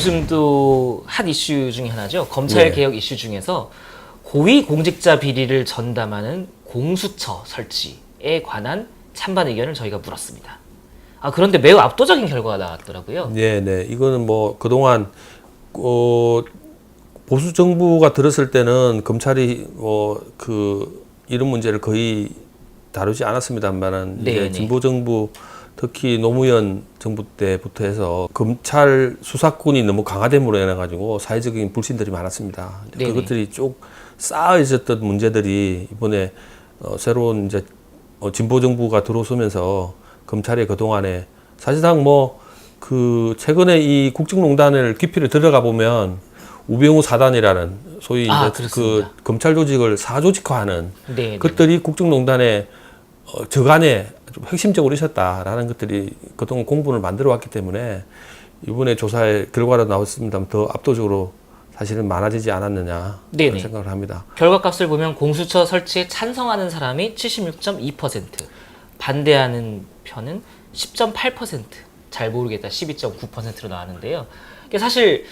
요즘도 핫 이슈 중에 하나죠. 검찰 네. 개혁 이슈 중에서 고위 공직자 비리를 전담하는 공수처 설치에 관한 찬반 의견을 저희가 물었습니다. 그런데 매우 압도적인 결과가 나왔더라고요. 네. 이거는 뭐 그동안 보수 정부가 들었을 때는 검찰이 이런 문제를 거의 다루지 않았습니다만은 이제 네네. 진보 정부 특히 노무현 정부 때부터 해서 검찰 수사권이 너무 강화됨으로 인해 가지고 사회적인 불신들이 많았습니다. 네네. 그것들이 쭉 쌓여 있었던 문제들이 이번에 새로운 이제 진보 정부가 들어서면서 검찰이 그 동안에 사실상 최근에 이 국정농단을 깊이를 들어가 보면 우병우 사단이라는 소위 이제 그렇습니다. 그 검찰 조직을 사조직화하는 네네. 것들이 국정농단의 저간에 좀 핵심적으로 있었다라는 것들이 그동안 공분을 만들어 왔기 때문에 이번에 조사의 결과로 나왔습니다만 더 압도적으로 사실은 많아지지 않았느냐 그런 생각을 합니다. 결과값을 보면 공수처 설치에 찬성하는 사람이 76.2%, 반대하는 편은 10.8%, 잘 모르겠다 12.9%로 나왔는데요. 사실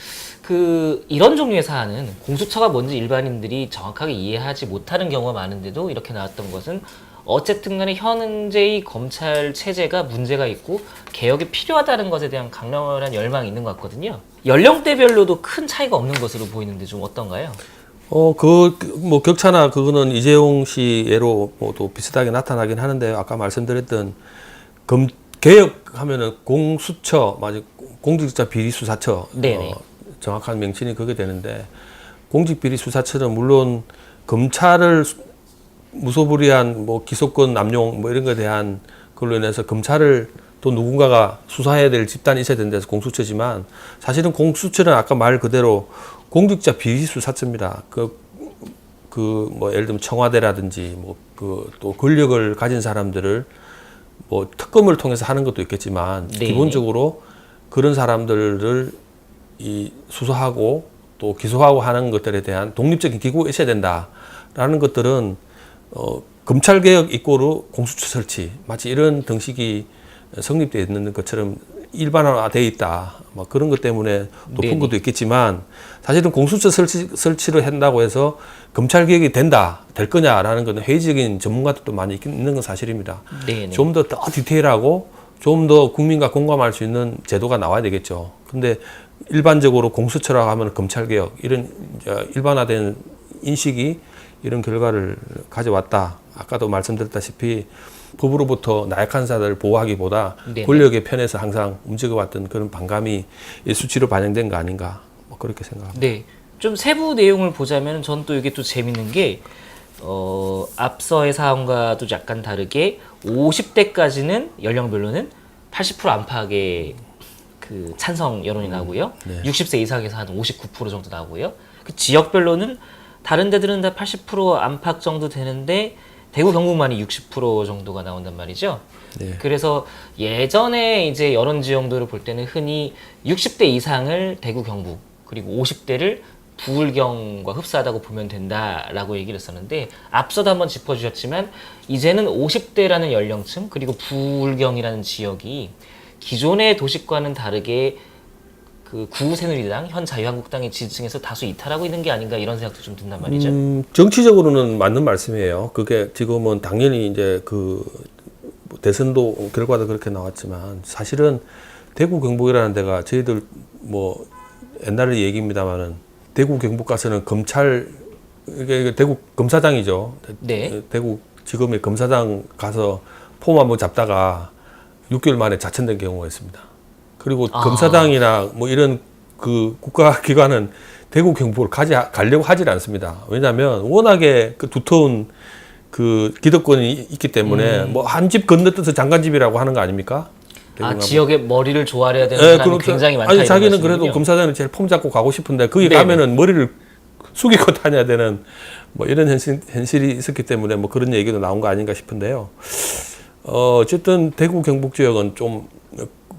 이런 종류의 사안은 공수처가 뭔지 일반인들이 정확하게 이해하지 못하는 경우가 많은데도 이렇게 나왔던 것은 어쨌든 간에 현재의 검찰 체제가 문제가 있고 개혁이 필요하다는 것에 대한 강렬한 열망이 있는 것 같거든요. 연령대별로도 큰 차이가 없는 것으로 보이는데 좀 어떤가요? 격차나 그거는 이재용 씨 예로 또 비슷하게 나타나긴 하는데 아까 말씀드렸던 개혁하면은 공수처, 공직자 비리수사처. 네네. 정확한 명칭이 그게 되는데 공직비리수사처는 물론 검찰을 무소불위한 기소권 남용 이런 것에 대한 걸로 인해서 검찰을 또 누군가가 수사해야 될 집단이 있어야 된다서 공수처지만 사실은 공수처는 아까 말 그대로 공직자 비리수사처입니다. 예를 들면 청와대라든지 또 권력을 가진 사람들을 특검을 통해서 하는 것도 있겠지만 네. 기본적으로 그런 사람들을 수사하고 또 기소하고 하는 것들에 대한 독립적인 기구가 있어야 된다라는 것들은 검찰개혁 이꼬르 공수처 설치 마치 이런 등식이 성립되어 있는 것처럼 일반화되어 있다. 그런 것 때문에 높은 네네. 것도 있겠지만 사실은 공수처 설치를 한다고 해서 검찰개혁이 될 거냐라는 것은 회의적인 전문가들도 많이 있는 건 사실입니다. 네네. 좀 더 디테일하고 좀 더 국민과 공감할 수 있는 제도가 나와야 되겠죠. 근데 일반적으로 공수처라고 하면 검찰개혁 이런 일반화된 인식이 이런 결과를 가져왔다. 아까도 말씀드렸다시피 법으로부터 나약한 자들을 보호하기보다 네네. 권력의 편에서 항상 움직여왔던 그런 반감이 수치로 반영된 거 아닌가 그렇게 생각합니다. 네. 좀 세부 내용을 보자면 전 또 이게 또 재밌는 게 앞서의 사안과도 약간 다르게 50대까지는 연령별로는 80% 안팎의 찬성 여론이 나오고요. 네. 60세 이상에서 한 59% 정도 나오고요. 지역별로는 다른 데들은 다 80% 안팎 정도 되는데 대구 경북만이 60% 정도가 나온단 말이죠. 네. 그래서 예전에 이제 여론 지형도를 볼 때는 흔히 60대 이상을 대구 경북 그리고 50대를 부울경과 흡사하다고 보면 된다라고 얘기를 했었는데 앞서도 한번 짚어주셨지만 이제는 50대라는 연령층 그리고 부울경이라는 지역이 기존의 도식과는 다르게 구새누리당, 현 자유한국당의 지지층에서 다수 이탈하고 있는 게 아닌가 이런 생각도 좀 든단 말이죠. 정치적으로는 맞는 말씀이에요. 그게 지금은 당연히 이제 대선도 결과도 그렇게 나왔지만 사실은 대구 경북이라는 데가 저희들 옛날의 얘기입니다만은 대구 경북 가서는 이게 대구 검사장이죠. 네. 대구 지검의 검사장 가서 폼 한번 잡다가 6개월 만에 자천된 경우가 있습니다. 그리고 검사장이나 이런 국가기관은 대구 경북을 가려고 하질 않습니다. 왜냐하면 워낙에 두터운 기득권이 있기 때문에 한 집 건너뛰어서 장관집이라고 하는 거 아닙니까? 지역의 머리를 조아려야 되는 사람이 굉장히 많다. 아니 자기는 말씀이군요. 그래도 검사장은 제일 폼 잡고 가고 싶은데 거기 네네. 가면은 머리를 숙이고 다녀야 되는 이런 현실이 있었기 때문에 그런 얘기도 나온 거 아닌가 싶은데요. 어쨌든 대구 경북 지역은 좀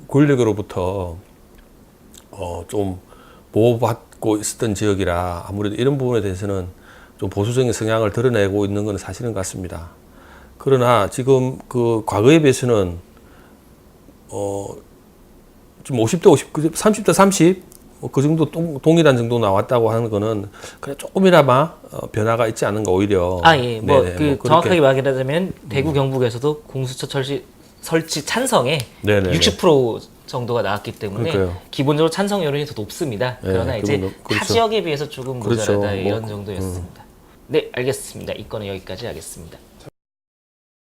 권력으로부터 좀 보호받고 있었던 지역이라 아무래도 이런 부분에 대해서는 좀 보수적인 성향을 드러내고 있는 건 사실은 같습니다. 그러나 지금 과거에 비해서는 좀 50대 30, 30대 30 그 정도 동일한 정도 나왔다고 하는 거는 그래 조금이나마 변화가 있지 않은가 오히려. 예. 뭐 네네, 그 뭐 그렇게. 정확하게 말하자면 대구 경북에서도 공수처 설치 찬성에 네네네. 60% 정도가 나왔기 때문에 그러니까요. 기본적으로 찬성 여론이 더 높습니다. 네, 그러나 이제 타 그렇죠. 지역에 비해서 조금 그렇죠. 모자라다 이런 뭐, 정도였습니다. 네, 알겠습니다. 이 건은 여기까지 하겠습니다.